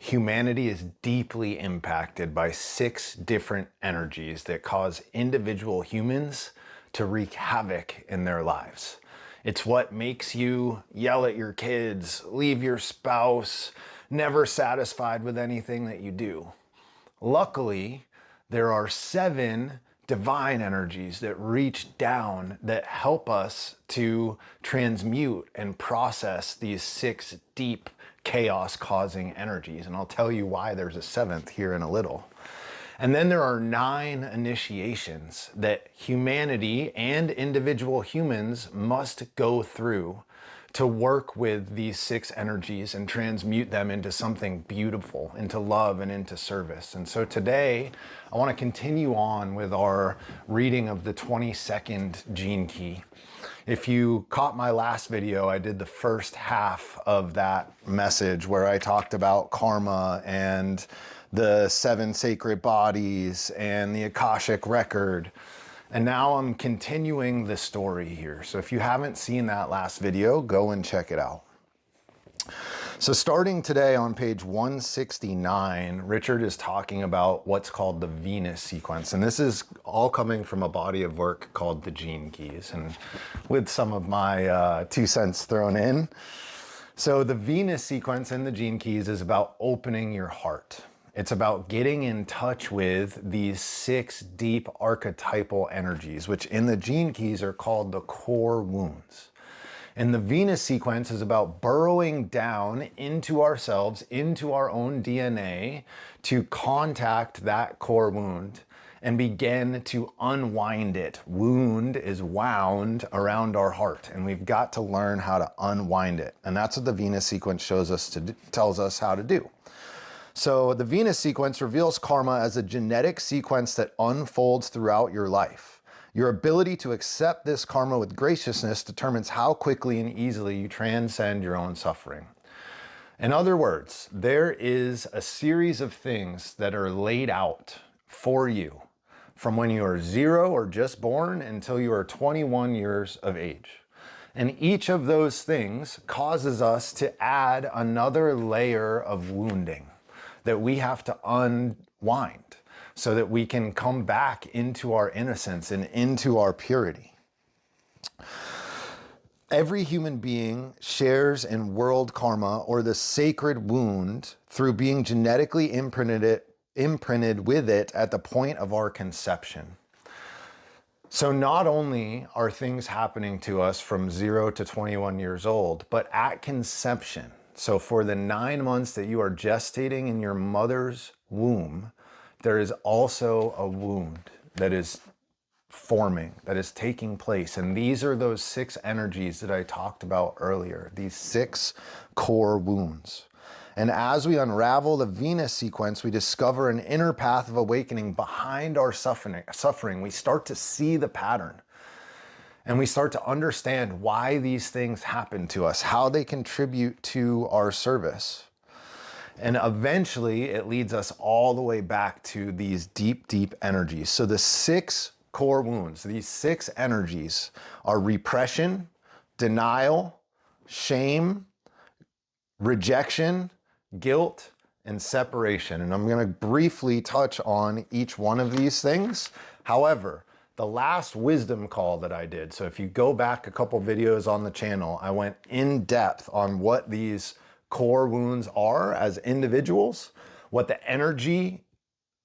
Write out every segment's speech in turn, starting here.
humanity is deeply impacted by 6 different energies that cause individual humans to wreak havoc in their lives. It's what makes you yell at your kids, leave your spouse, never satisfied with anything that you do. Luckily, there are 7 divine energies that reach down that help us to transmute and process these 6 deep chaos-causing energies. And I'll tell you why there's a 7th here in a little. And then there are 9 initiations that humanity and individual humans must go through to work with these 6 energies and transmute them into something beautiful, into love and into service. And so today, I want to continue on with our reading of the 22nd gene key. If you caught my last video, I did the first half of that message where I talked about karma and the 7 sacred bodies and the Akashic record. And now I'm continuing the story here. So if you haven't seen that last video, go and check it out. So starting today on page 169, Richard is talking about what's called the Venus sequence. And this is all coming from a body of work called the Gene Keys, and with some of my 2 cents thrown in. So the Venus sequence in the Gene Keys is about opening your heart. It's about getting in touch with these 6 deep archetypal energies, which in the Gene Keys are called the core wounds. And the Venus sequence is about burrowing down into ourselves, into our own DNA, to contact that core wound and begin to unwind it. Wound is wound around our heart, and we've got to learn how to unwind it. And that's what the Venus sequence tells us how to do. So the Venus sequence reveals karma as a genetic sequence that unfolds throughout your life. Your ability to accept this karma with graciousness determines how quickly and easily you transcend your own suffering. In other words, there is a series of things that are laid out for you from when you are 0 or just born until you are 21 years of age. And each of those things causes us to add another layer of wounding that we have to unwind so that we can come back into our innocence and into our purity. Every human being shares in world karma, or the sacred wound, through being genetically imprinted with it at the point of our conception. So not only are things happening to us from 0 to 21 years old, but at conception, so for the 9 months that you are gestating in your mother's womb, there is also a wound that is forming, that is taking place. And these are those 6 energies that I talked about earlier, these 6 core wounds. And as we unravel the Venus sequence, we discover an inner path of awakening behind our suffering. We start to see the pattern. And we start to understand why these things happen to us, how they contribute to our service. And eventually it leads us all the way back to these deep, deep energies. So the 6 core wounds, these 6 energies are repression, denial, shame, rejection, guilt, and separation. And I'm going to briefly touch on each one of these things. However, the last wisdom call that I did, so if you go back a couple videos on the channel, I went in depth on what these core wounds are as individuals, what the energy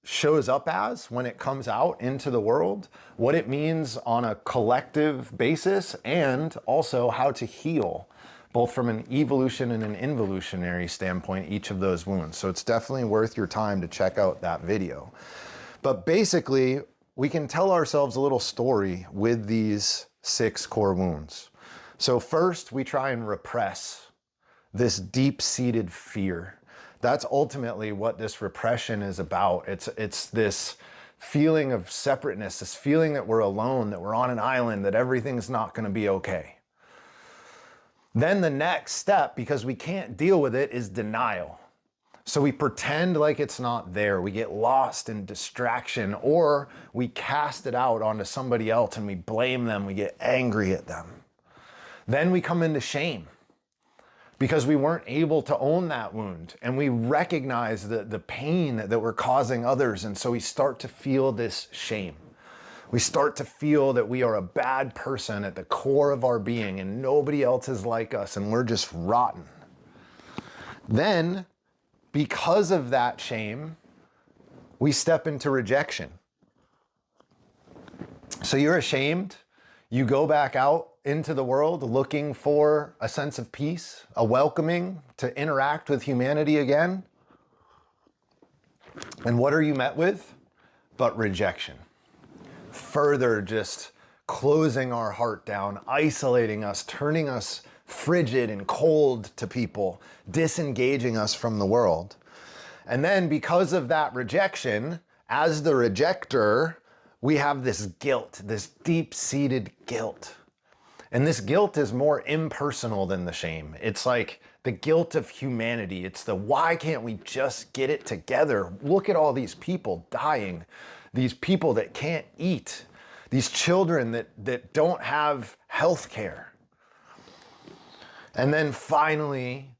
shows up as when it comes out into the world, what it means on a collective basis, and also how to heal, both from an evolution and an involutionary standpoint, each of those wounds. So it's definitely worth your time to check out that video. But basically, we can tell ourselves a little story with these 6 core wounds. So first, we try and repress this deep-seated fear. That's ultimately what this repression is about. It's this feeling of separateness, this feeling that we're alone, that we're on an island, that everything's not going to be okay. Then the next step, because we can't deal with it, is denial. So we pretend like it's not there. We get lost in distraction, or we cast it out onto somebody else and we blame them. We get angry at them. Then we come into shame. because we weren't able to own that wound, and we recognize the pain that we're causing others. And so we start to feel this shame. We start to feel that we are a bad person at the core of our being and nobody else is like us and we're just rotten. Then, because of that shame, we step into rejection. So you're ashamed, you go back out into the world looking for a sense of peace, a welcoming to interact with humanity again. And what are you met with? But rejection. Further just closing our heart down, isolating us, turning us frigid and cold to people, disengaging us from the world. And then because of that rejection, as the rejector, we have this guilt, this deep-seated guilt. And this guilt is more impersonal than the shame. It's like the guilt of humanity. It's the, why can't we just get it together? Look at all these people dying, these people that can't eat, these children that don't have health care. And then finally,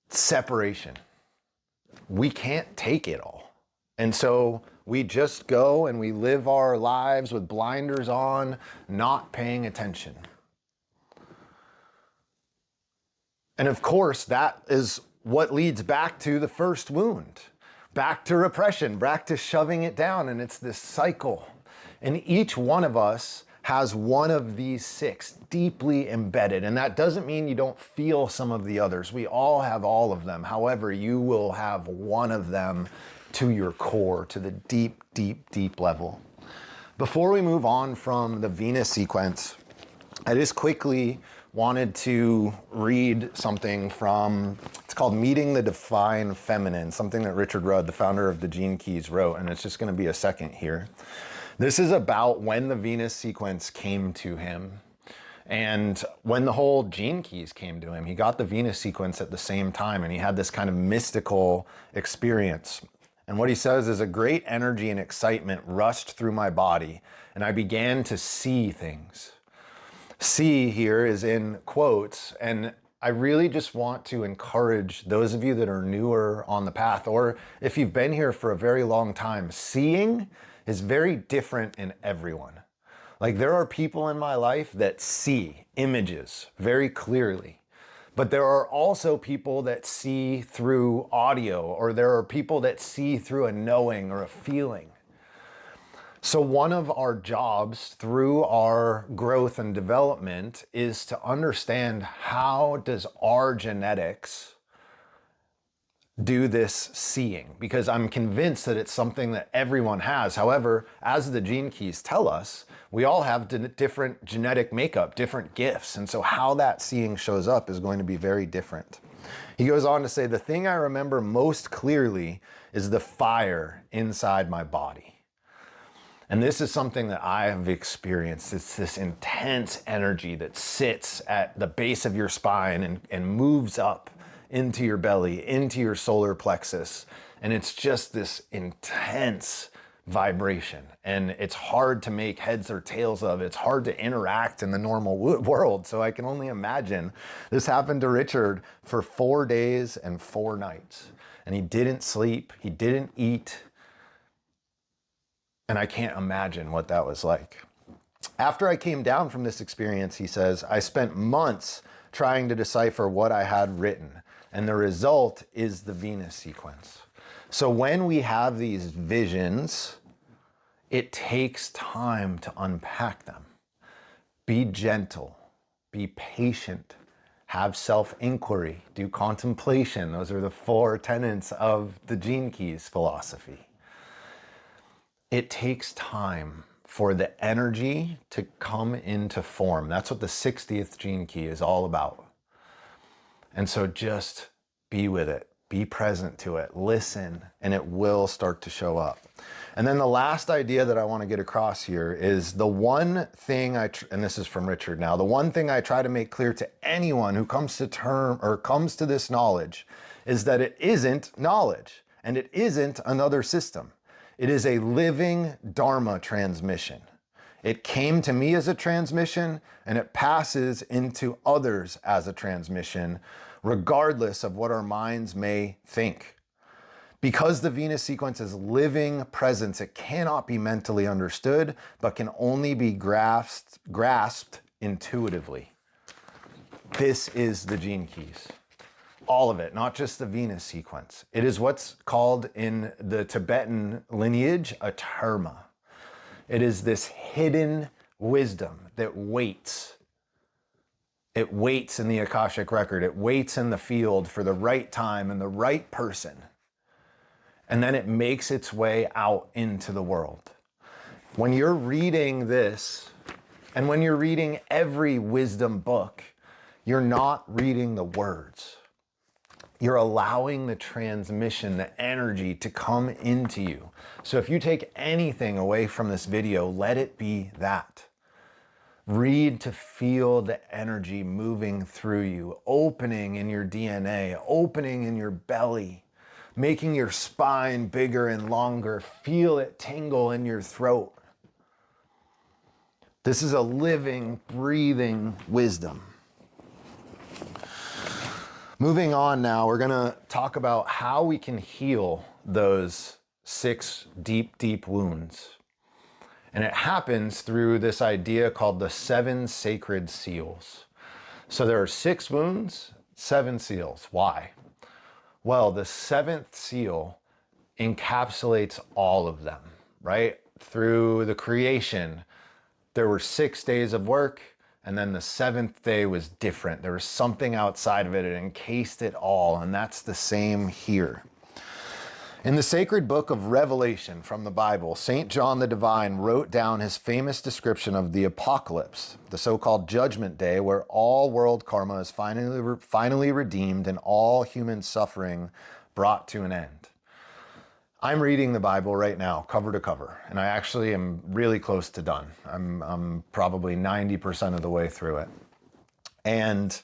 separation. We can't take it all. And so we just go and we live our lives with blinders on, not paying attention. And of course, that is what leads back to the first wound, back to repression, back to shoving it down. And it's this cycle. And each one of us has one of these 6 deeply embedded. And that doesn't mean you don't feel some of the others. We all have all of them. However, you will have one of them to your core, to the deep, deep, deep level. Before we move on from the Venus sequence, I just quickly wanted to read something from, it's called Meeting the Divine Feminine, something that Richard Rudd, the founder of the Gene Keys, wrote, and it's just going to be a second here. This is about when the Venus sequence came to him and when the whole Gene Keys came to him. He got the Venus sequence at the same time and he had this kind of mystical experience. And what he says is, a great energy and excitement rushed through my body and I began to see things. See here is in quotes, and I really just want to encourage those of you that are newer on the path, or if you've been here for a very long time, seeing is very different in everyone. Like, there are people in my life that see images very clearly, but there are also people that see through audio, or there are people that see through a knowing or a feeling. So one of our jobs through our growth and development is to understand, how does our genetics do this seeing? Because I'm convinced that it's something that everyone has. However, as the Gene Keys tell us, we all have different genetic makeup, different gifts. And so how that seeing shows up is going to be very different. He goes on to say, the thing I remember most clearly is the fire inside my body. And this is something that I have experienced. It's this intense energy that sits at the base of your spine and moves up into your belly, into your solar plexus. And it's just this intense vibration. And it's hard to make heads or tails of. It's hard to interact in the normal world. So I can only imagine. This happened to Richard for 4 days and 4 nights. And he didn't sleep, he didn't eat. And I can't imagine what that was like. After I came down from this experience, he says, I spent months trying to decipher what I had written. And the result is the Venus sequence. So when we have these visions, it takes time to unpack them. Be gentle, be patient, have self-inquiry, do contemplation. Those are the 4 tenets of the Gene Keys philosophy. It takes time for the energy to come into form. That's what the 60th Gene Key is all about. And so just be with it, be present to it, listen, and it will start to show up. And then the last idea that I want to get across here is the one thing and this is from Richard now, the one thing I try to make clear to anyone who comes to this knowledge is that it isn't knowledge and it isn't another system. It is a living Dharma transmission. It came to me as a transmission and it passes into others as a transmission regardless of what our minds may think. Because the Venus sequence is living presence, it cannot be mentally understood, but can only be grasped intuitively. This is the gene keys. All of it, not just the Venus sequence. It is what's called in the Tibetan lineage a dharma. It is this hidden wisdom that waits. It waits in the Akashic record. It waits in the field for the right time and the right person. And then it makes its way out into the world. When you're reading this, and when you're reading every wisdom book, you're not reading the words. You're allowing the transmission, the energy to come into you. So if you take anything away from this video, let it be that. Read to feel the energy moving through you, opening in your DNA, opening in your belly, making your spine bigger and longer. Feel it tingle in your throat. This is a living, breathing wisdom. Moving on now, we're gonna talk about how we can heal those 6 deep, deep wounds. And it happens through this idea called the 7 sacred seals. So there are 6 wounds, 7 seals. Why? Well, the 7th seal encapsulates all of them, right? Through the creation, there were 6 days of work, and then the 7th day was different. There was something outside of it. It encased it all, and that's the same here. In the sacred book of Revelation from the Bible, St. John the Divine wrote down his famous description of the apocalypse, the so-called judgment day, where all world karma is finally redeemed and all human suffering brought to an end. I'm reading the Bible right now, cover to cover, and I actually am really close to done. I'm probably 90% of the way through it. And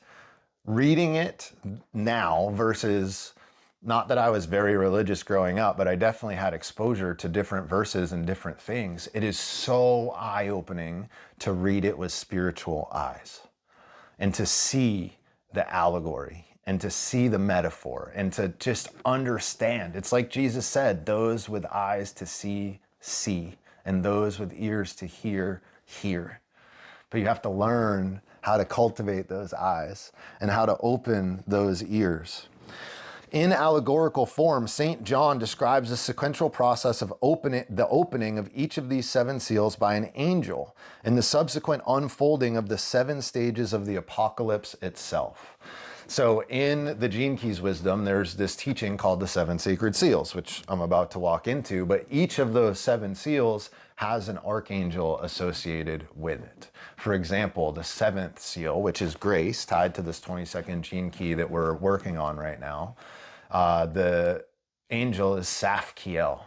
reading it now versus, not that I was very religious growing up, but I definitely had exposure to different verses and different things. It is so eye-opening to read it with spiritual eyes and to see the allegory and to see the metaphor and to just understand. It's like Jesus said, those with eyes to see, see, and those with ears to hear, hear. But you have to learn how to cultivate those eyes and how to open those ears. In allegorical form, St. John describes the sequential process of the opening of each of these 7 seals by an angel and the subsequent unfolding of the 7 stages of the apocalypse itself. So in the Gene Keys wisdom, there's this teaching called the 7 sacred seals, which I'm about to walk into, but each of those 7 seals has an archangel associated with it. For example, the 7th seal, which is grace, tied to this 22nd gene key that we're working on right now, the angel is Safkiel.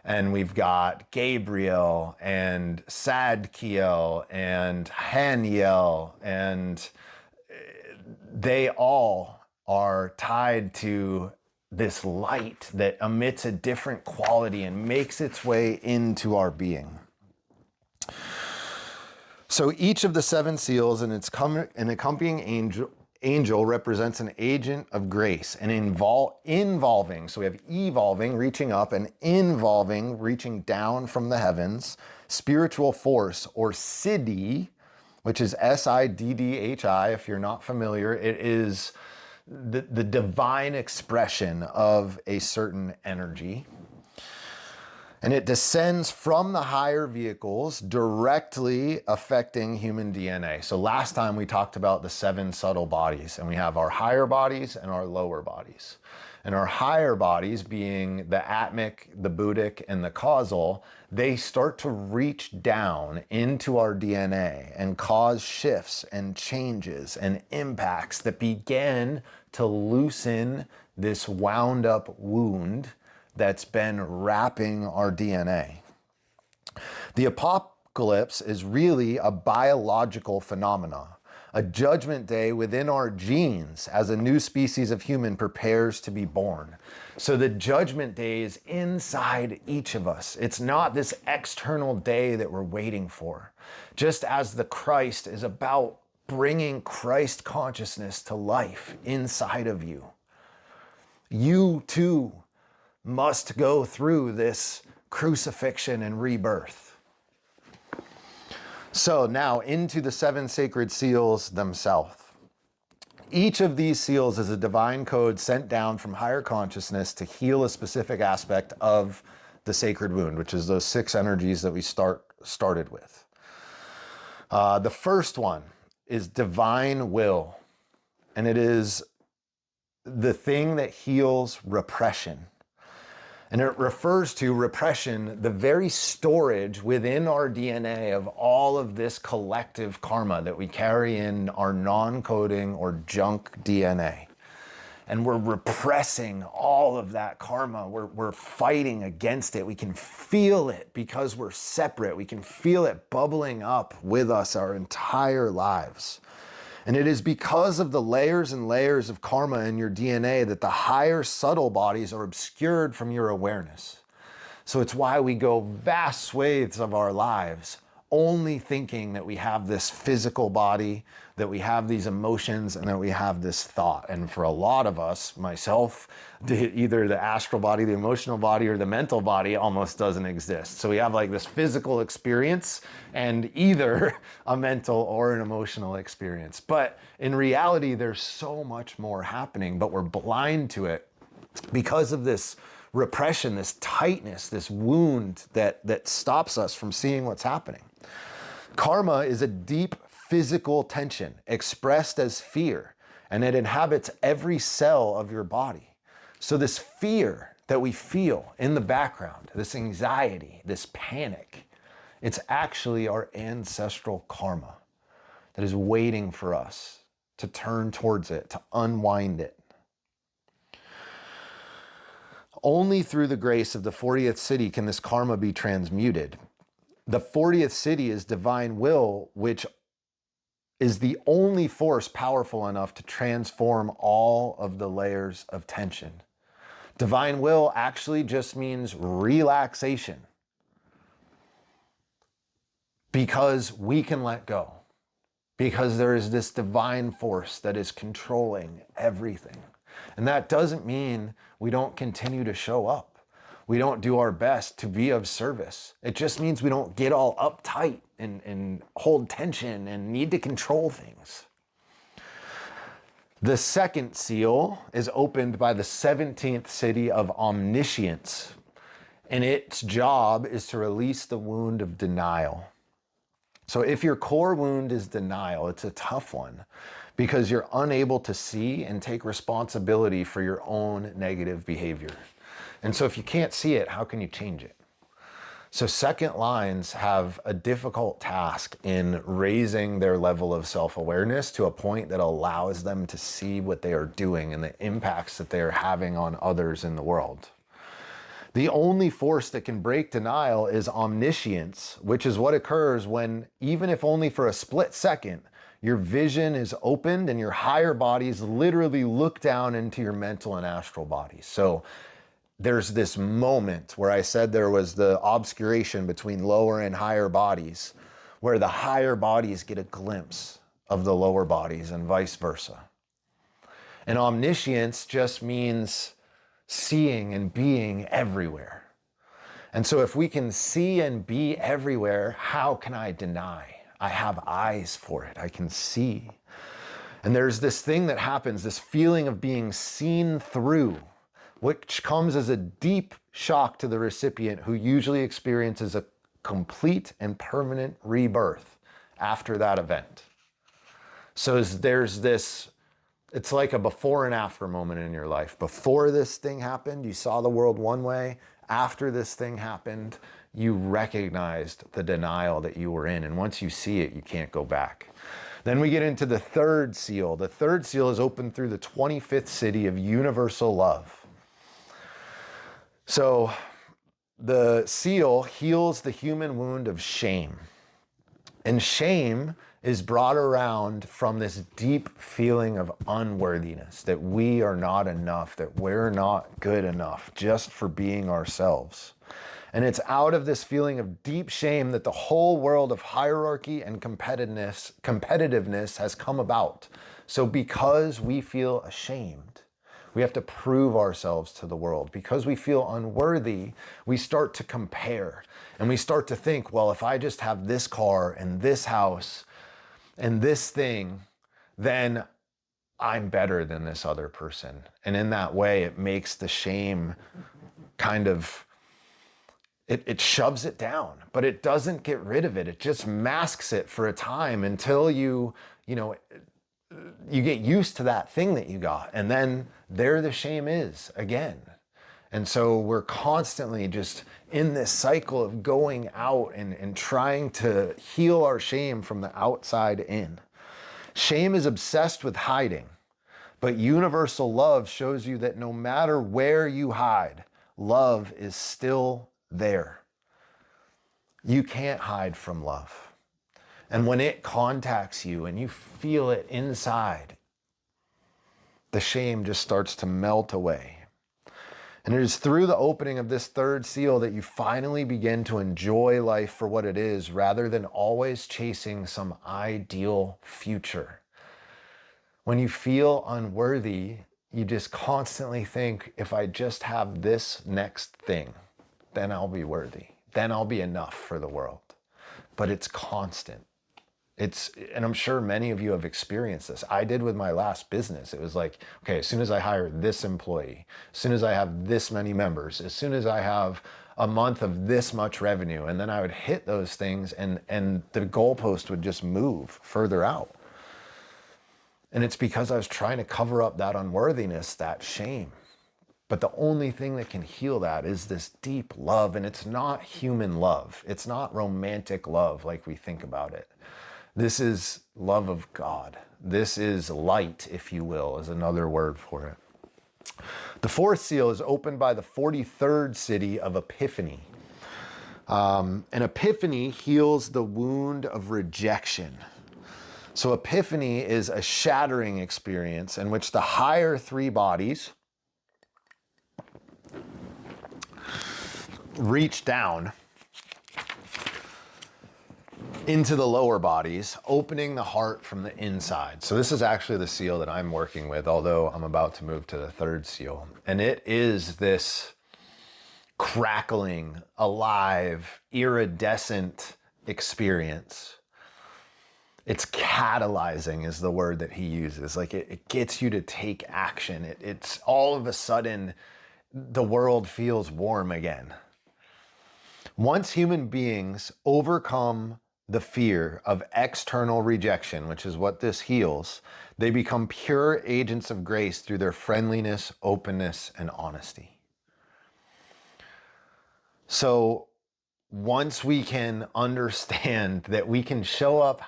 And we've got Gabriel and Sadkiel and Haniel, and they all are tied to this light that emits a different quality and makes its way into our being. So each of the 7 seals and its accompanying angel represents an agent of grace, and involving. So we have evolving, reaching up, and involving, reaching down from the heavens, spiritual force, or siddhi, which is S-I-D-D-H-I. If you're not familiar, it is the divine expression of a certain energy. And it descends from the higher vehicles, directly affecting human DNA. So last time we talked about the 7 subtle bodies, and we have our higher bodies and our lower bodies. And our higher bodies, being the atmic, the buddhic, and the causal, they start to reach down into our DNA and cause shifts and changes and impacts that begin to loosen this wound up wound that's been wrapping our DNA. The apocalypse is really a biological phenomenon, a judgment day within our genes as a new species of human prepares to be born. So the judgment day is inside each of us. It's not this external day that we're waiting for. Just as the Christ is about bringing Christ consciousness to life inside of you. You too must go through this crucifixion and rebirth. So now into the 7 sacred seals themselves. Each of these seals is a divine code sent down from higher consciousness to heal a specific aspect of the sacred wound, which is those 6 energies that we started with. The first one is divine will, and it is the thing that heals repression. And it refers to repression, the very storage within our DNA of all of this collective karma that we carry in our non-coding or junk DNA. And we're repressing all of that karma. We're fighting against it. We can feel it because we're separate. We can feel it bubbling up with us our entire lives. And it is because of the layers and layers of karma in your DNA that the higher subtle bodies are obscured from your awareness. So it's why we go vast swathes of our lives only thinking that we have this physical body, that we have these emotions, and that we have this thought. And for a lot of us, myself, either the astral body, the emotional body, or the mental body almost doesn't exist. So we have like this physical experience and either a mental or an emotional experience. But in reality, there's so much more happening, but we're blind to it because of this repression, this tightness, this wound that stops us from seeing what's happening. Karma is a deep physical tension expressed as fear, and it inhabits every cell of your body. So this fear that we feel in the background, this anxiety, this panic, it's actually our ancestral karma that is waiting for us to turn towards it, to unwind it. Only through the grace of the 40th city can this karma be transmuted. The 40th city is divine will, which is the only force powerful enough to transform all of the layers of tension. Divine will actually just means relaxation, because we can let go, because there is this divine force that is controlling everything. And that doesn't mean we don't continue to show up. We don't do our best to be of service. It just means we don't get all uptight and hold tension and need to control things. The second seal is opened by the 17th city of Omniscience, and its job is to release the wound of denial. So if your core wound is denial, it's a tough one because you're unable to see and take responsibility for your own negative behavior. And so if you can't see it, how can you change it? So second lines have a difficult task in raising their level of self-awareness to a point that allows them to see what they are doing and the impacts that they are having on others in the world. The only force that can break denial is omniscience, which is what occurs when, even if only for a split second, your vision is opened and your higher bodies literally look down into your mental and astral bodies. So there's this moment where I said there was the obscuration between lower and higher bodies, where the higher bodies get a glimpse of the lower bodies and vice versa. And omniscience just means seeing and being everywhere. And so if we can see and be everywhere, how can I deny? I have eyes for it. I can see. And there's this thing that happens, this feeling of being seen through, which comes as a deep shock to the recipient, who usually experiences a complete and permanent rebirth after that event. So there's this, it's like a before and after moment in your life. Before this thing happened, you saw the world one way. After this thing happened, you recognized the denial that you were in. And once you see it, you can't go back. Then we get into the third seal. The third seal is opened through the 25th city of universal love. So the seal heals the human wound of shame. And shame is brought around from this deep feeling of unworthiness, that we are not enough, that we're not good enough just for being ourselves. And it's out of this feeling of deep shame that the whole world of hierarchy and competitiveness has come about. So because we feel ashamed, we have to prove ourselves to the world. Because we feel unworthy, we start to compare. And we start to think, well, if I just have this car and this house and this thing, then I'm better than this other person. And in that way, it makes the shame kind of, it shoves it down, but it doesn't get rid of it. It just masks it for a time until you get used to that thing that you got. And then there the shame is again. And so we're constantly just in this cycle of going out and trying to heal our shame from the outside in. Shame is obsessed with hiding, but universal love shows you that no matter where you hide, love is still there. You can't hide from love. And when it contacts you and you feel it inside, the shame just starts to melt away. And it is through the opening of this third seal that you finally begin to enjoy life for what it is, rather than always chasing some ideal future. When you feel unworthy, you just constantly think, if I just have this next thing, then I'll be worthy. Then I'll be enough for the world. But it's constant. And I'm sure many of you have experienced this. I did with my last business. It was like, okay, as soon as I hire this employee, as soon as I have this many members, as soon as I have a month of this much revenue, and then I would hit those things and the goalpost would just move further out. And it's because I was trying to cover up that unworthiness, that shame. But the only thing that can heal that is this deep love. And it's not human love. It's not romantic love like we think about it. This is love of God. This is light, if you will, is another word for it. The fourth seal is opened by the 43rd city of Epiphany. And Epiphany heals the wound of rejection. So Epiphany is a shattering experience in which the higher three bodies reach down into the lower bodies, opening the heart from the inside. So this is actually the seal that I'm working with, although I'm about to move to the third seal. And it is this crackling, alive, iridescent experience. It's catalyzing is the word that he uses. Like it gets you to take action. It's all of a sudden, the world feels warm again. Once human beings overcome the fear of external rejection, which is what this heals, they become pure agents of grace through their friendliness, openness, and honesty. So once we can understand that we can show up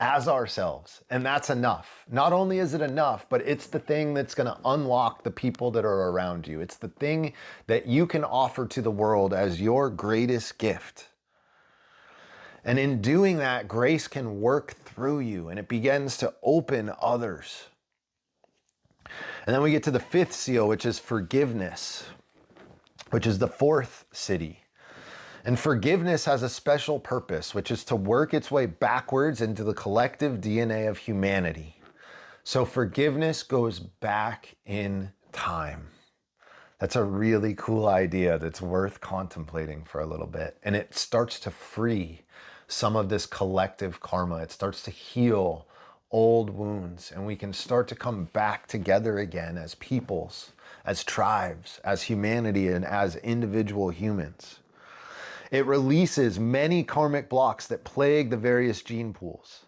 as ourselves, and that's enough. Not only is it enough, but it's the thing that's going to unlock the people that are around you. It's the thing that you can offer to the world as your greatest gift. And in doing that, grace can work through you and it begins to open others. And then we get to the fifth seal, which is forgiveness, which is the fourth city. And forgiveness has a special purpose, which is to work its way backwards into the collective DNA of humanity. So forgiveness goes back in time. That's a really cool idea that's worth contemplating for a little bit. And it starts to free some of this collective karma. It starts to heal old wounds, and we can start to come back together again as peoples, as tribes, as humanity, and as individual humans. It releases many karmic blocks that plague the various gene pools.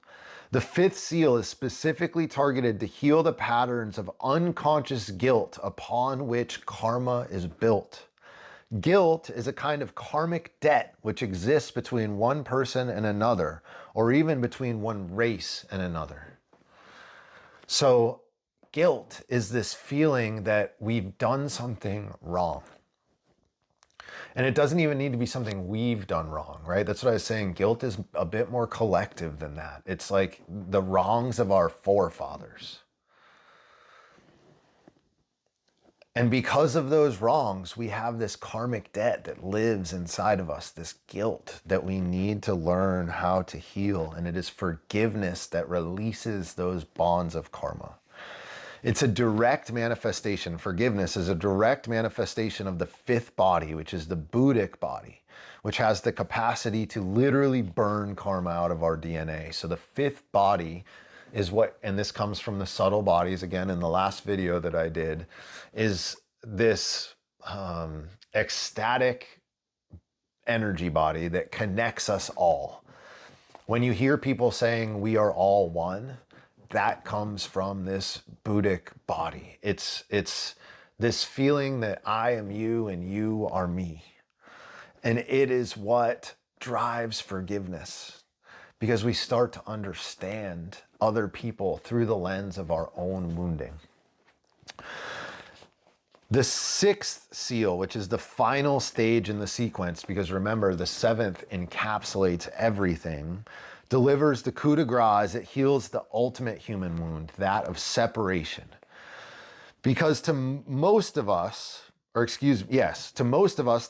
The fifth seal is specifically targeted to heal the patterns of unconscious guilt upon which karma is built. Guilt is a kind of karmic debt which exists between one person and another, or even between one race and another. So guilt is this feeling that we've done something wrong. And it doesn't even need to be something we've done wrong, right? That's what I was saying. Guilt is a bit more collective than that. It's like the wrongs of our forefathers. And because of those wrongs, we have this karmic debt that lives inside of us, this guilt that we need to learn how to heal. And it is forgiveness that releases those bonds of karma. It's a direct manifestation. Forgiveness is a direct manifestation of the fifth body, which is the Buddhic body, which has the capacity to literally burn karma out of our DNA. So the fifth body is what, and this comes from the subtle bodies, again, in the last video that I did, is this ecstatic energy body that connects us all. When you hear people saying we are all one, that comes from this Buddhic body. It's this feeling that I am you and you are me. And it is what drives forgiveness, because we start to understand other people through the lens of our own wounding. The sixth seal, which is the final stage in the sequence, because remember, the seventh encapsulates everything, delivers the coup de grace as it heals the ultimate human wound, that of separation. Because to most of us, the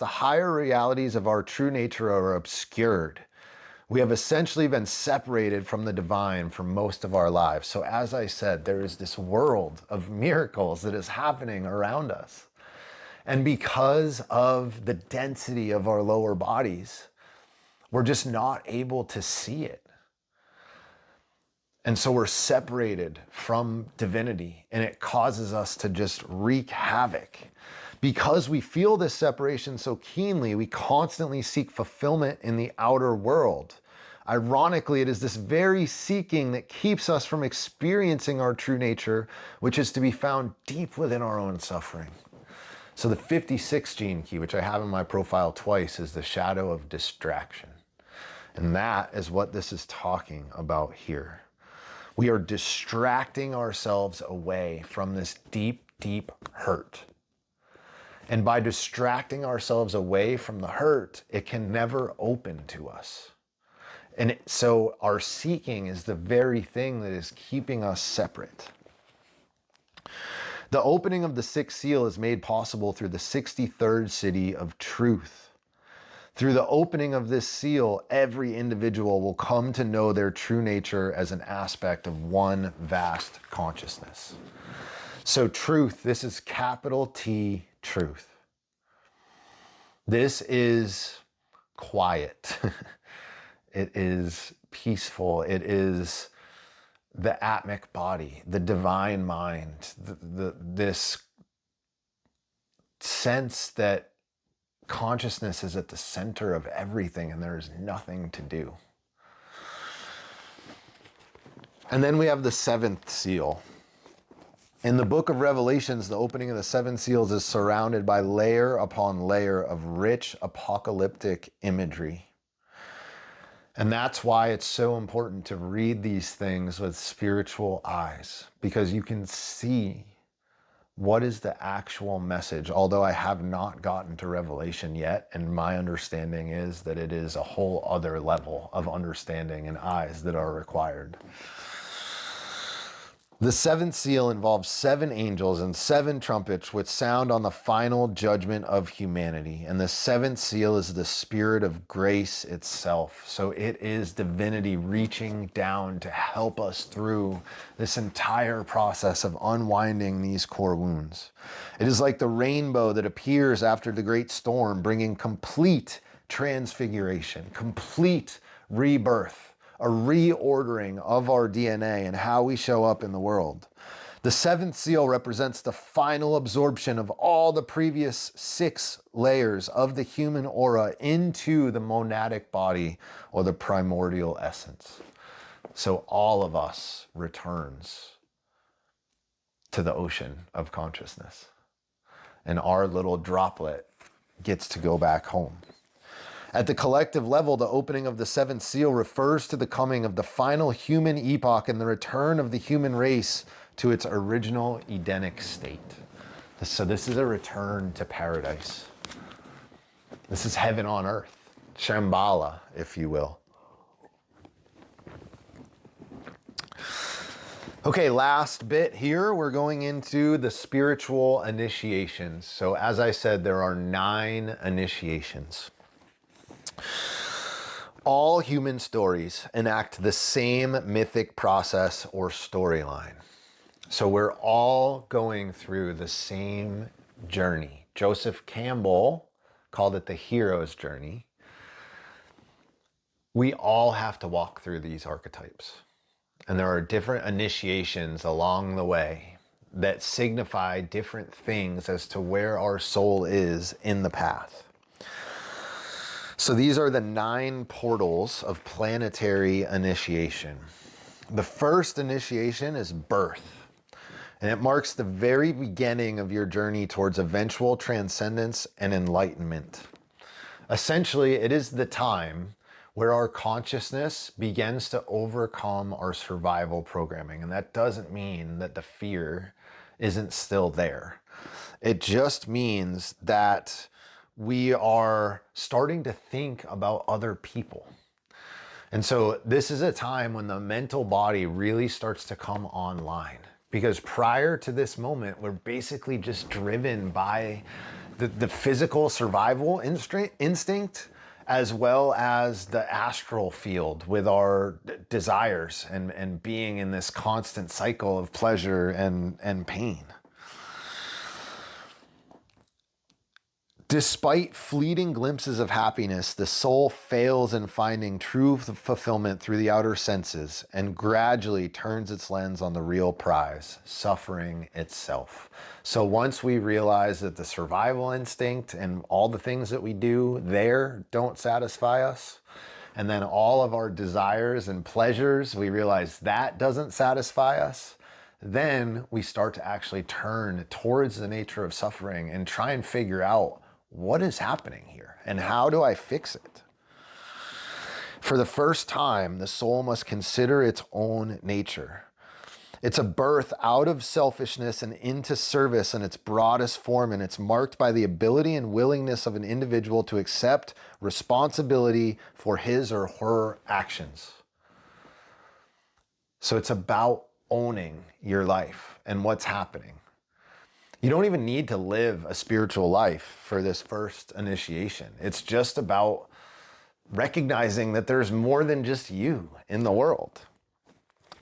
higher realities of our true nature are obscured. We have essentially been separated from the divine for most of our lives. So as I said, there is this world of miracles that is happening around us. And because of the density of our lower bodies, we're just not able to see it. And so we're separated from divinity, and it causes us to just wreak havoc. Because we feel this separation so keenly, we constantly seek fulfillment in the outer world. Ironically, it is this very seeking that keeps us from experiencing our true nature, which is to be found deep within our own suffering. So the 56th gene key, which I have in my profile twice, is the shadow of distraction. And that is what this is talking about here. We are distracting ourselves away from this deep, deep hurt. And by distracting ourselves away from the hurt, it can never open to us. And so our seeking is the very thing that is keeping us separate. The opening of the sixth seal is made possible through the 63rd city of truth. Through the opening of this seal, every individual will come to know their true nature as an aspect of one vast consciousness. So truth, this is capital T, truth. This is quiet. It is peaceful. It is the atmic body, the divine mind, this sense that consciousness is at the center of everything and there is nothing to do. And then we have the seventh seal. In the book of Revelations, the opening of the seven seals is surrounded by layer upon layer of rich apocalyptic imagery. And that's why it's so important to read these things with spiritual eyes, because you can see what is the actual message. Although I have not gotten to Revelation yet, and my understanding is that it is a whole other level of understanding and eyes that are required. The seventh seal involves 7 angels and 7 trumpets which sound on the final judgment of humanity. And the seventh seal is the spirit of grace itself. So it is divinity reaching down to help us through this entire process of unwinding these core wounds. It is like the rainbow that appears after the great storm, bringing complete transfiguration, complete rebirth, a reordering of our DNA and how we show up in the world. The seventh seal represents the final absorption of all the previous 6 layers of the human aura into the monadic body or the primordial essence. So all of us returns to the ocean of consciousness, and our little droplet gets to go back home. At the collective level, the opening of the seventh seal refers to the coming of the final human epoch and the return of the human race to its original Edenic state. So this is a return to paradise. This is heaven on earth, Shambhala, if you will. Okay, last bit here, we're going into the spiritual initiations. So as I said, there are 9 initiations. All human stories enact the same mythic process or storyline. So we're all going through the same journey. Joseph Campbell called it the hero's journey. We all have to walk through these archetypes. And there are different initiations along the way that signify different things as to where our soul is in the path. So these are the 9 portals of planetary initiation. The first initiation is birth, and it marks the very beginning of your journey towards eventual transcendence and enlightenment. Essentially, it is the time where our consciousness begins to overcome our survival programming. And that doesn't mean that the fear isn't still there. It just means that we are starting to think about other people. And so this is a time when the mental body really starts to come online. Because prior to this moment, we're basically just driven by the physical survival instinct, as well as the astral field with our desires and being in this constant cycle of pleasure and pain. Despite fleeting glimpses of happiness, the soul fails in finding true fulfillment through the outer senses and gradually turns its lens on the real prize, suffering itself. So once we realize that the survival instinct and all the things that we do there don't satisfy us, and then all of our desires and pleasures, we realize that doesn't satisfy us, then we start to actually turn towards the nature of suffering and try and figure out what is happening here and how do I fix it? For the first time, the soul must consider its own nature. It's a birth out of selfishness and into service in its broadest form, and it's marked by the ability and willingness of an individual to accept responsibility for his or her actions. So it's about owning your life and what's happening. You don't even need to live a spiritual life for this first initiation. It's just about recognizing that there's more than just you in the world.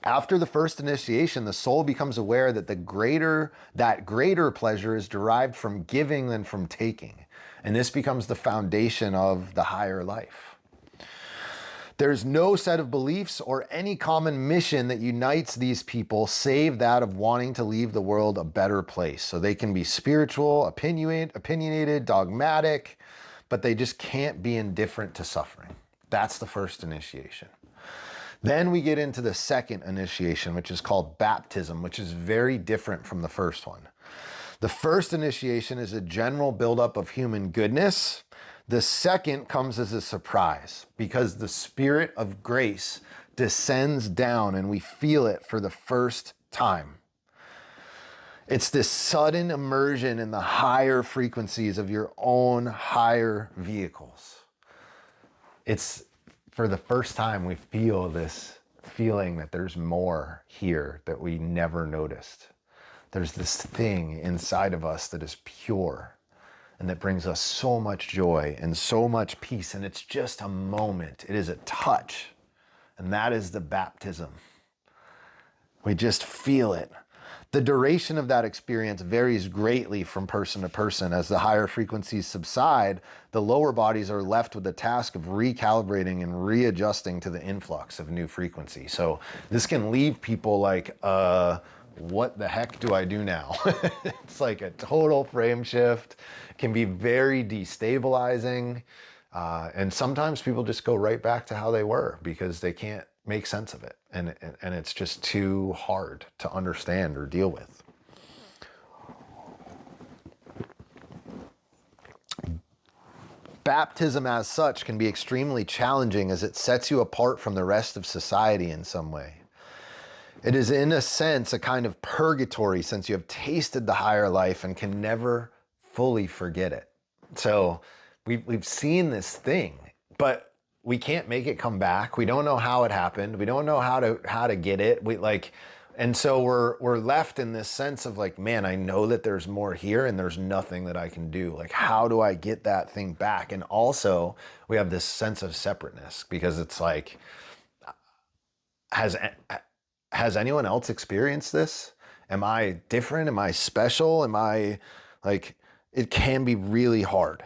After the first initiation, the soul becomes aware that that greater pleasure is derived from giving than from taking. And this becomes the foundation of the higher life. There's no set of beliefs or any common mission that unites these people save that of wanting to leave the world a better place. So they can be spiritual, opinionated, dogmatic, but they just can't be indifferent to suffering. That's the first initiation. Then we get into the second initiation, which is called baptism, which is very different from the first one. The first initiation is a general buildup of human goodness. The second comes as a surprise because the Spirit of grace descends down and we feel it for the first time. It's this sudden immersion in the higher frequencies of your own higher vehicles. It's for the first time we feel this feeling that there's more here that we never noticed. There's this thing inside of us that is pure and that brings us so much joy and so much peace. And it's just a moment. It is a touch. And that is the baptism. We just feel it. The duration of that experience varies greatly from person to person. As the higher frequencies subside, the lower bodies are left with the task of recalibrating and readjusting to the influx of new frequency. So this can leave people like, what the heck do I do now? It's like a total frame shift. It can be very destabilizing. And sometimes people just go right back to how they were because they can't make sense of it. And it's just too hard to understand or deal with. Baptism as such can be extremely challenging as it sets you apart from the rest of society in some way. It is in a sense a kind of purgatory since you have tasted the higher life and can never fully forget it. So we've seen this thing, but we can't make it come back. We don't know how it happened. We don't know how to get it. And so we're left in this sense of like, man, I know that there's more here and there's nothing that I can do. Like, how do I get that thing back? And also we have this sense of separateness, because it's like, has anyone else experienced this? Am I different? Am I special? Am I like, it can be really hard.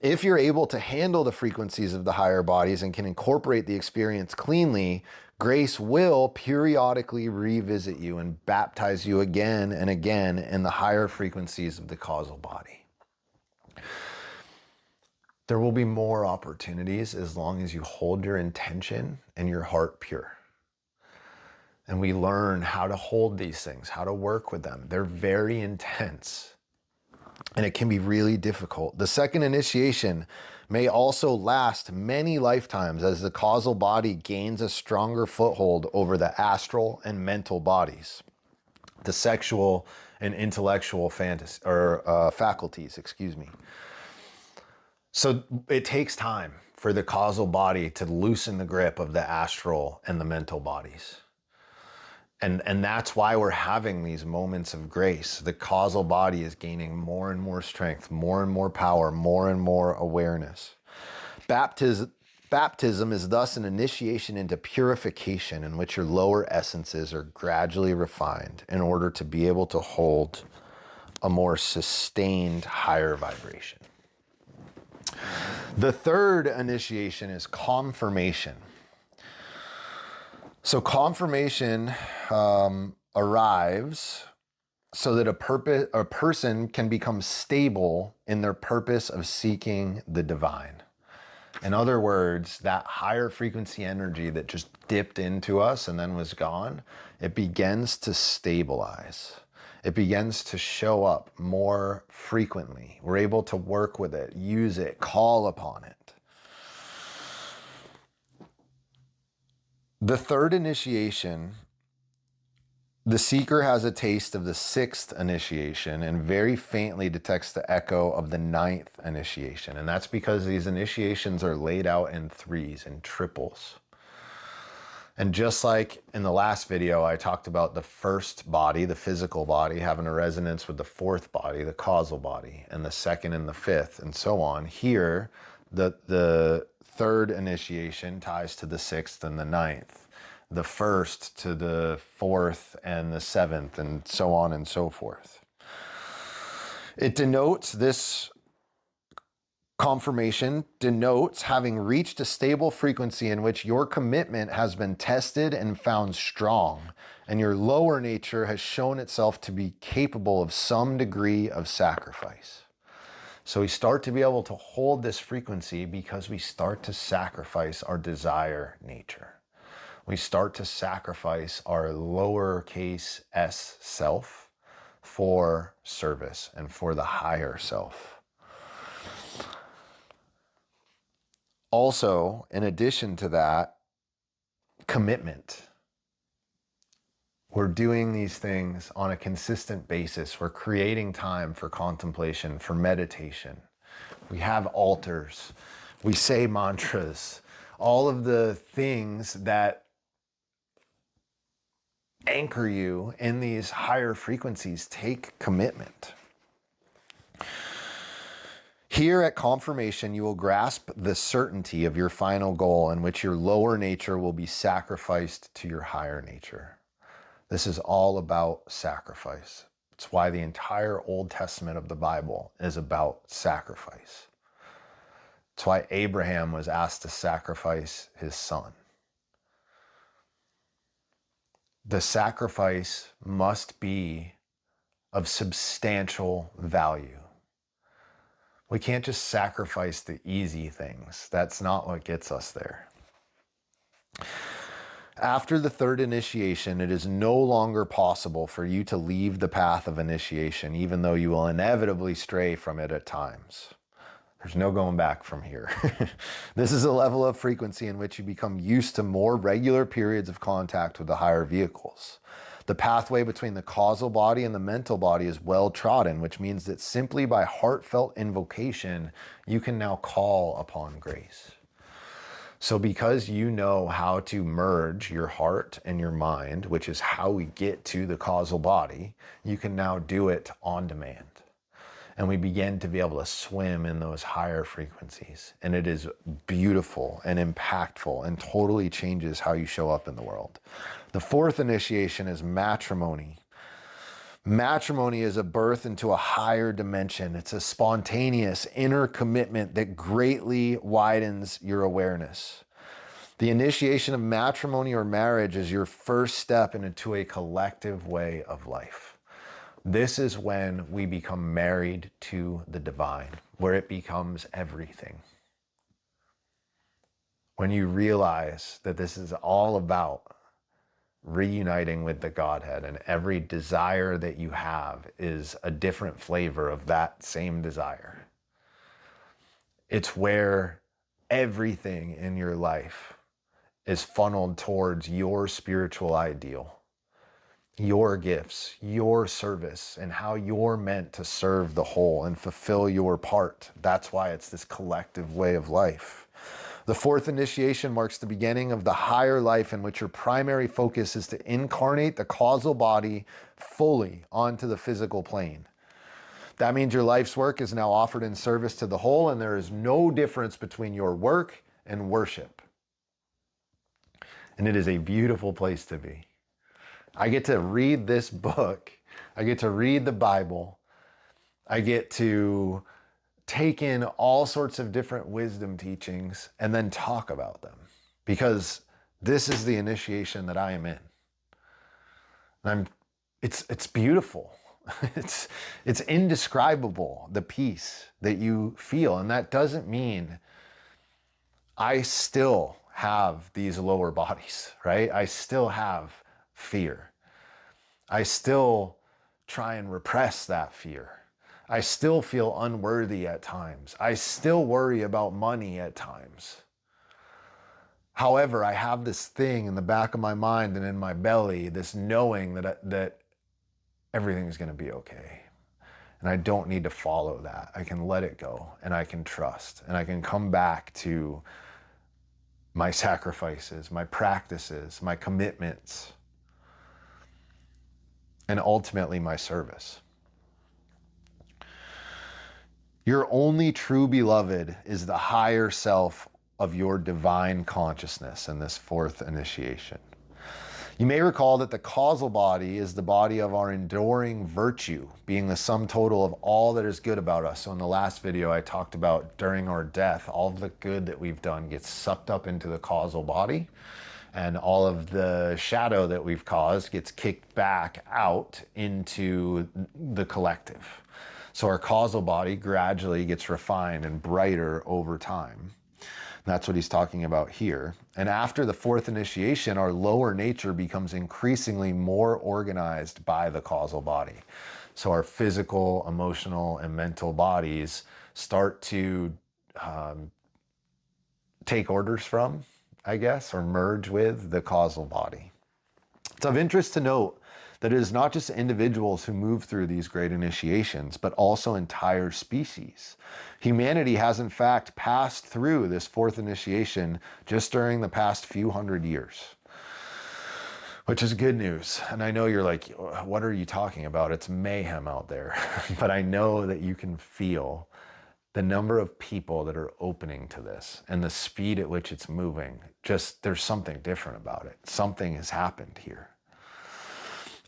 If you're able to handle the frequencies of the higher bodies and can incorporate the experience cleanly, grace will periodically revisit you and baptize you again and again in the higher frequencies of the causal body. There will be more opportunities as long as you hold your intention and your heart pure. And we learn how to hold these things, how to work with them. They're very intense. And it can be really difficult. The second initiation may also last many lifetimes as the causal body gains a stronger foothold over the astral and mental bodies, the sexual and intellectual faculties, excuse me. So it takes time for the causal body to loosen the grip of the astral and the mental bodies. And that's why we're having these moments of grace. The causal body is gaining more and more strength, more and more power, more and more awareness. Baptism is thus an initiation into purification in which your lower essences are gradually refined in order to be able to hold a more sustained higher vibration. The third initiation is confirmation. So confirmation arrives so that a person can become stable in their purpose of seeking the divine. In other words, that higher frequency energy that just dipped into us and then was gone, it begins to stabilize. It begins to show up more frequently. We're able to work with it, use it, call upon it. The third initiation, the seeker has a taste of the sixth initiation and very faintly detects the echo of the ninth initiation. And that's because these initiations are laid out in threes and triples. And just like in the last video, I talked about the first body, the physical body, having a resonance with the fourth body, the causal body, and the second and the fifth, and so on. Here, the third initiation ties to the sixth and the ninth, the first to the fourth and the seventh, and so on and so forth. It denotes, this confirmation denotes having reached a stable frequency in which your commitment has been tested and found strong, and your lower nature has shown itself to be capable of some degree of sacrifice. So we start to be able to hold this frequency because we start to sacrifice our desire nature. We start to sacrifice our lowercase s self for service and for the higher self. Also, in addition to that, commitment. We're doing these things on a consistent basis. We're creating time for contemplation, for meditation. We have altars. We say mantras. All of the things that anchor you in these higher frequencies take commitment. Here at confirmation, you will grasp the certainty of your final goal in which your lower nature will be sacrificed to your higher nature. This is all about sacrifice. It's why the entire Old Testament of the Bible is about sacrifice. It's why Abraham was asked to sacrifice his son. The sacrifice must be of substantial value. We can't just sacrifice the easy things. That's not what gets us there. After the third initiation, it is no longer possible for you to leave the path of initiation, even though you will inevitably stray from it at times. There's no going back from here. This is a level of frequency in which you become used to more regular periods of contact with the higher vehicles. The pathway between the causal body and the mental body is well trodden, which means that simply by heartfelt invocation, you can now call upon grace. So because you know how to merge your heart and your mind, which is how we get to the causal body, you can now do it on demand. And we begin to be able to swim in those higher frequencies. And it is beautiful and impactful and totally changes how you show up in the world. The fourth initiation is matrimony. Matrimony is a birth into a higher dimension. It's a spontaneous inner commitment that greatly widens your awareness. The initiation of matrimony or marriage is your first step into a collective way of life. This is when we become married to the divine, where it becomes everything. When you realize that this is all about reuniting with the Godhead, and every desire that you have is a different flavor of that same desire. It's where everything in your life is funneled towards your spiritual ideal, your gifts, your service, and how you're meant to serve the whole and fulfill your part. That's why it's this collective way of life. The fourth initiation marks the beginning of the higher life in which your primary focus is to incarnate the causal body fully onto the physical plane. That means your life's work is now offered in service to the whole, and there is no difference between your work and worship. And it is a beautiful place to be. I get to read this book. I get to read the Bible. I get to take in all sorts of different wisdom teachings and then talk about them, because this is the initiation that I am in. And it's beautiful. It's indescribable, the peace that you feel. And that doesn't mean I still have these lower bodies, right? I still have fear. I still try and repress that fear. I still feel unworthy at times. I still worry about money at times. However, I have this thing in the back of my mind and in my belly, this knowing that everything's going to be okay. And I don't need to follow that. I can let it go, and I can trust, and I can come back to my sacrifices, my practices, my commitments, and ultimately my service. Your only true beloved is the higher self of your divine consciousness in this fourth initiation. You may recall that the causal body is the body of our enduring virtue, being the sum total of all that is good about us. So in the last video, I talked about during our death, all of the good that we've done gets sucked up into the causal body, and all of the shadow that we've caused gets kicked back out into the collective. So our causal body gradually gets refined and brighter over time. That's what he's talking about here. And after the fourth initiation, our lower nature becomes increasingly more organized by the causal body. So our physical, emotional, and mental bodies start to take orders from, I guess, or merge with the causal body. It's of interest to note that it is not just individuals who move through these great initiations, but also entire species. Humanity has in fact passed through this fourth initiation just during the past few hundred years, which is good news. And I know you're like, what are you talking about? It's mayhem out there. But I know that you can feel the number of people that are opening to this and the speed at which it's moving. Just, there's something different about it. Something has happened here.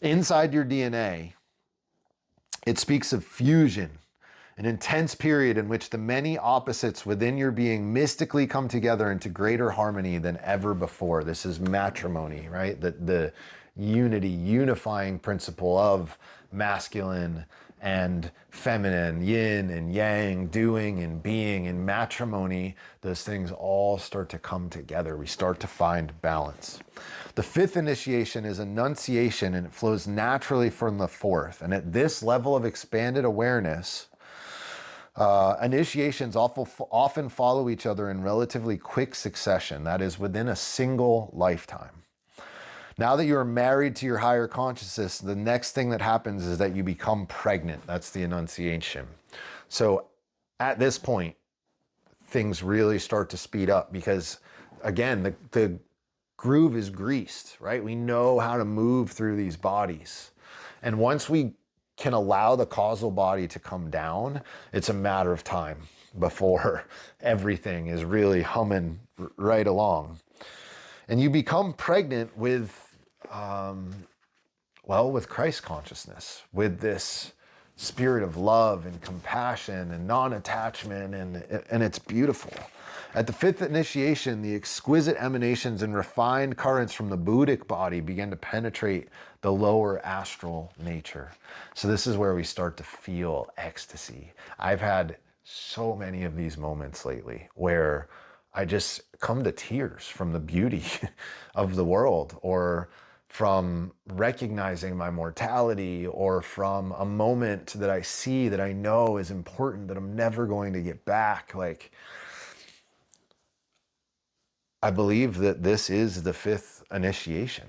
Inside your DNA, it speaks of fusion, an intense period in which the many opposites within your being mystically come together into greater harmony than ever before. This is matrimony, right? The unity, unifying principle of masculine and feminine, yin and yang, doing and being. In matrimony, those things all start to come together. We start to find balance. The fifth initiation is Enunciation, and it flows naturally from the fourth. And at this level of expanded awareness, initiations often follow each other in relatively quick succession, that is, within a single lifetime. Now that you are married to your higher consciousness, the next thing that happens is that you become pregnant. That's the Enunciation. So at this point, things really start to speed up, because again, the groove is greased, right? We know how to move through these bodies. And once we can allow the causal body to come down, it's a matter of time before everything is really humming right along. And you become pregnant with, with Christ consciousness, with this spirit of love and compassion and non-attachment, and it's beautiful. At the fifth initiation, the exquisite emanations and refined currents from the Buddhic body begin to penetrate the lower astral nature. So this is where we start to feel ecstasy. I've had so many of these moments lately where I just come to tears from the beauty of the world, or from recognizing my mortality, or from a moment that I see that I know is important that I'm never going to get back. Like, I believe that this is the fifth initiation.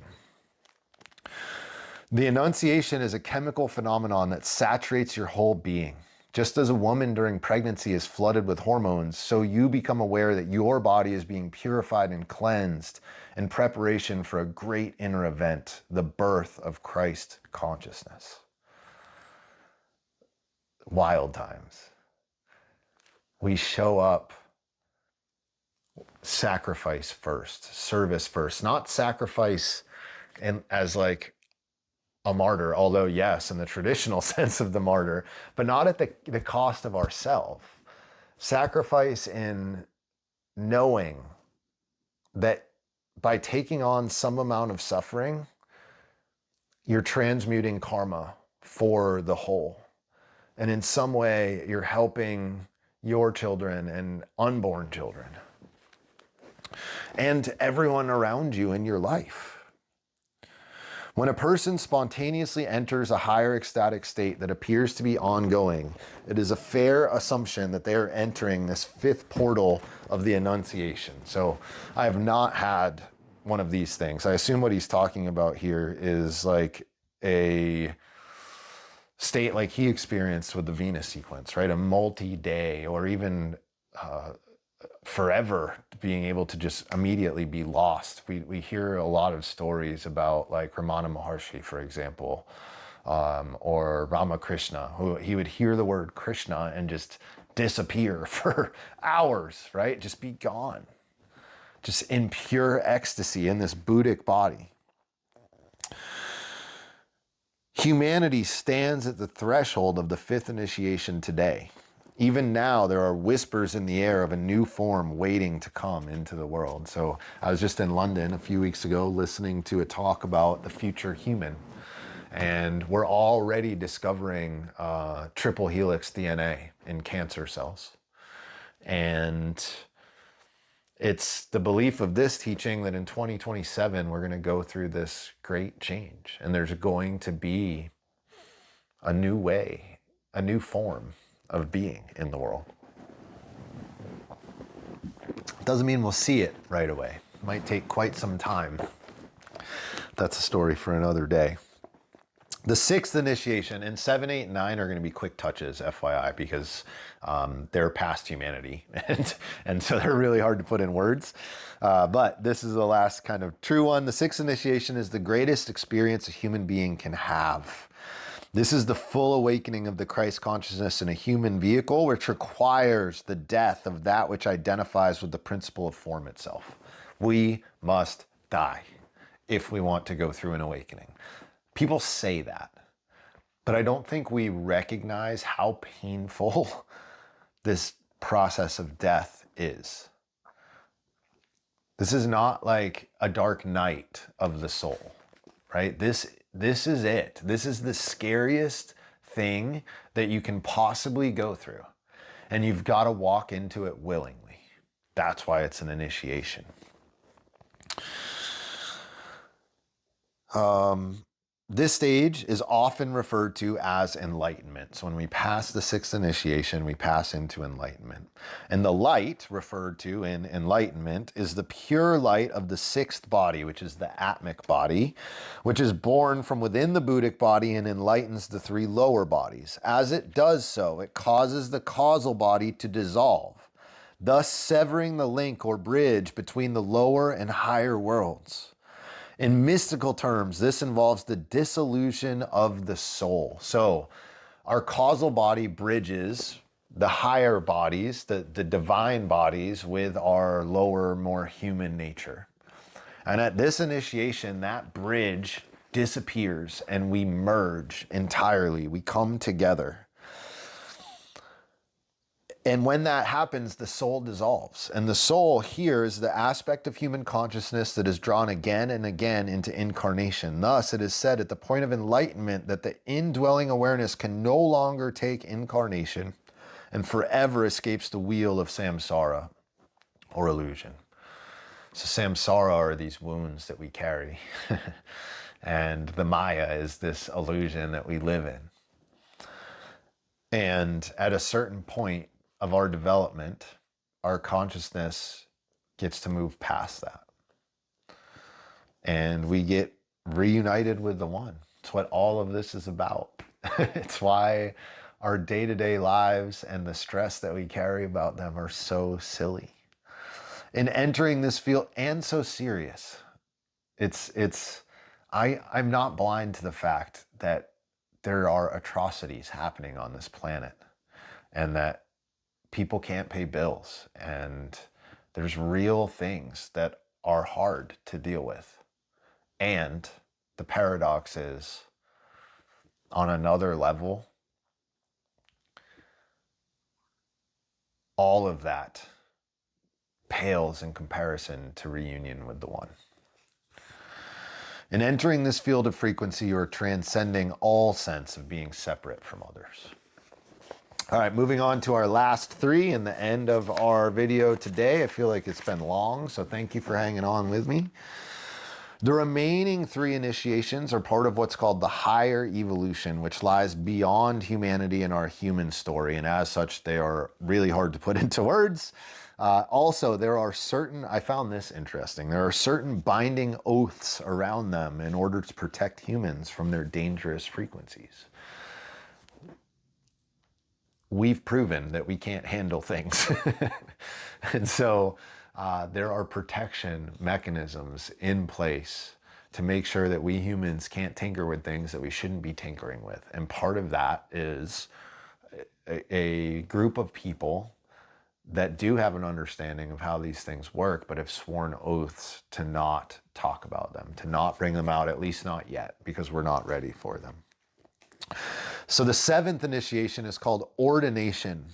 The Enunciation is a chemical phenomenon that saturates your whole being. Just as a woman during pregnancy is flooded with hormones, so you become aware that your body is being purified and cleansed in preparation for a great inner event, the birth of Christ consciousness. Wild times. We show up sacrifice first, service first, not sacrifice as like a martyr, although yes, in the traditional sense of the martyr, but not at the cost of ourself. Sacrifice in knowing that by taking on some amount of suffering, you're transmuting karma for the whole. And in some way, you're helping your children and unborn children and everyone around you in your life. When a person spontaneously enters a higher ecstatic state that appears to be ongoing, it is a fair assumption that they are entering this fifth portal of the Enunciation. So I have not had one of these things. I assume what he's talking about here is like a state like he experienced with the Venus sequence, right? A multi-day or even forever being able to just immediately be lost. We hear a lot of stories about like Ramana Maharshi, for example, or Ramakrishna, who he would hear the word Krishna and just disappear for hours, right? Just be gone. Just in pure ecstasy in this Buddhic body. Humanity stands at the threshold of the fifth initiation today. Even now, there are whispers in the air of a new form waiting to come into the world. So I was just in London a few weeks ago listening to a talk about the future human. And we're already discovering triple helix DNA in cancer cells. And it's the belief of this teaching that in 2027, we're going to go through this great change. And there's going to be a new way, a new form of being in the world. Doesn't mean we'll see it right away. It might take quite some time. That's a story for another day. The sixth initiation, and 7, 8, 9 are going to be quick touches, FYI, because they're past humanity. And so they're really hard to put in words. But this is the last kind of true one. The sixth initiation is the greatest experience a human being can have. This is the full awakening of the Christ consciousness in a human vehicle, which requires the death of that which identifies with the principle of form itself. We must die if we want to go through an awakening. People say that, but I don't think we recognize how painful this process of death is. This is not like a dark night of the soul, right? This is it. This is the scariest thing that you can possibly go through. And you've got to walk into it willingly. That's why it's an initiation. This stage is often referred to as enlightenment. So when we pass the sixth initiation, we pass into enlightenment. And the light referred to in enlightenment is the pure light of the sixth body, which is the Atmic body, which is born from within the Buddhic body and enlightens the three lower bodies. As it does so, it causes the causal body to dissolve. thus severing the link or bridge between the lower and higher worlds. In mystical terms, this involves the dissolution of the soul. So our causal body bridges the higher bodies, the divine bodies, with our lower, more human nature. And at this initiation, that bridge disappears and we merge entirely. We come together. And when that happens, the soul dissolves. And the soul here is the aspect of human consciousness that is drawn again and again into incarnation. Thus, it is said at the point of enlightenment that the indwelling awareness can no longer take incarnation and forever escapes the wheel of samsara, or illusion. So samsara are these wounds that we carry. And the Maya is this illusion that we live in. And at a certain point of our development, our consciousness gets to move past that. And we get reunited with the one. It's what all of this is about. It's why our day-to-day lives and the stress that we carry about them are so silly. In entering this field, and so serious, I'm not blind to the fact that there are atrocities happening on this planet and that people can't pay bills and there's real things that are hard to deal with. And the paradox is, on another level, all of that pales in comparison to reunion with the one. In entering this field of frequency, you are transcending all sense of being separate from others. All right, moving on to our last three and the end of our video today. I feel like it's been long, so thank you for hanging on with me. The remaining three initiations are part of what's called the higher evolution, which lies beyond humanity and our human story. And as such, they are really hard to put into words. Also, there are certain, I found this interesting, there are certain binding oaths around them in order to protect humans from their dangerous frequencies. We've proven that we can't handle things. And so there are protection mechanisms in place to make sure that we humans can't tinker with things that we shouldn't be tinkering with. And part of that is a group of people that do have an understanding of how these things work, but have sworn oaths to not talk about them, to not bring them out, at least not yet, because we're not ready for them. So the seventh initiation is called ordination.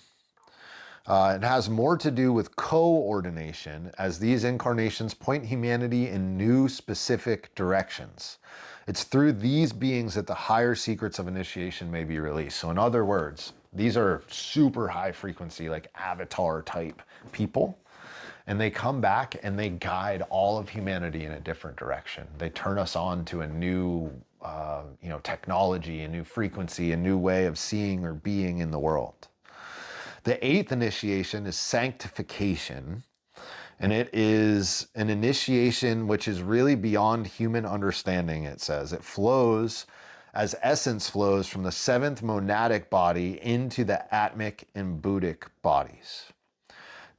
It has more to do with co-ordination, as these incarnations point humanity in new specific directions. It's through these beings that the higher secrets of initiation may be released. So in other words, these are super high frequency, like avatar type people. And they come back and they guide all of humanity in a different direction. They turn us on to a new technology, a new frequency, a new way of seeing or being in the world. The eighth initiation is sanctification. And it is an initiation which is really beyond human understanding, it says. It flows as essence flows from the seventh monadic body into the atmic and buddhic bodies.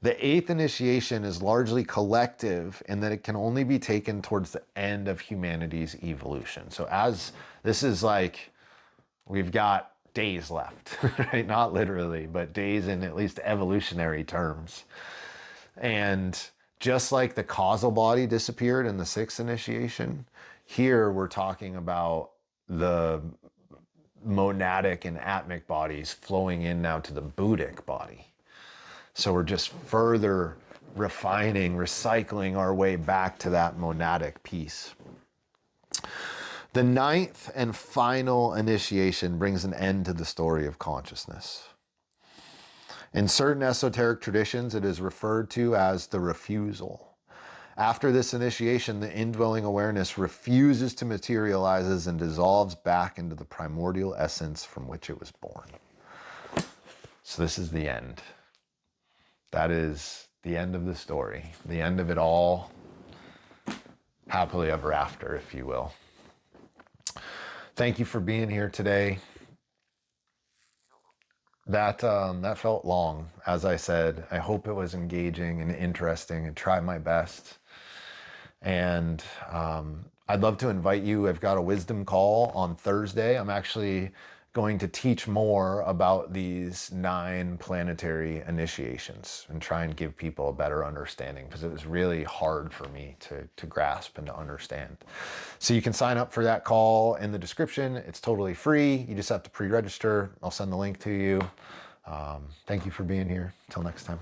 The eighth initiation is largely collective in that it can only be taken towards the end of humanity's evolution. So as this is like, we've got days left, right? Not literally, but days in at least evolutionary terms. And just like the causal body disappeared in the sixth initiation, here we're talking about the monadic and atmic bodies flowing in now to the buddhic body. So we're just further refining, recycling our way back to that monadic piece. The ninth and final initiation brings an end to the story of consciousness. In certain esoteric traditions, it is referred to as the refusal. After this initiation, the indwelling awareness refuses to materialize and dissolves back into the primordial essence from which it was born. So this is the end. That is the end of the story, the end of it all, happily ever after, if you will. Thank you for being here today. That felt long. As I said, I hope it was engaging and interesting, and try my best. And I'd love to invite you. I've got a wisdom call on Thursday. I'm actually going to teach more about these 9 planetary initiations and try and give people a better understanding, because it was really hard for me to grasp and to understand. So you can sign up for that call in the description. It's totally free. You just have to pre-register. I'll send the link to you. Thank you for being here. Till next time.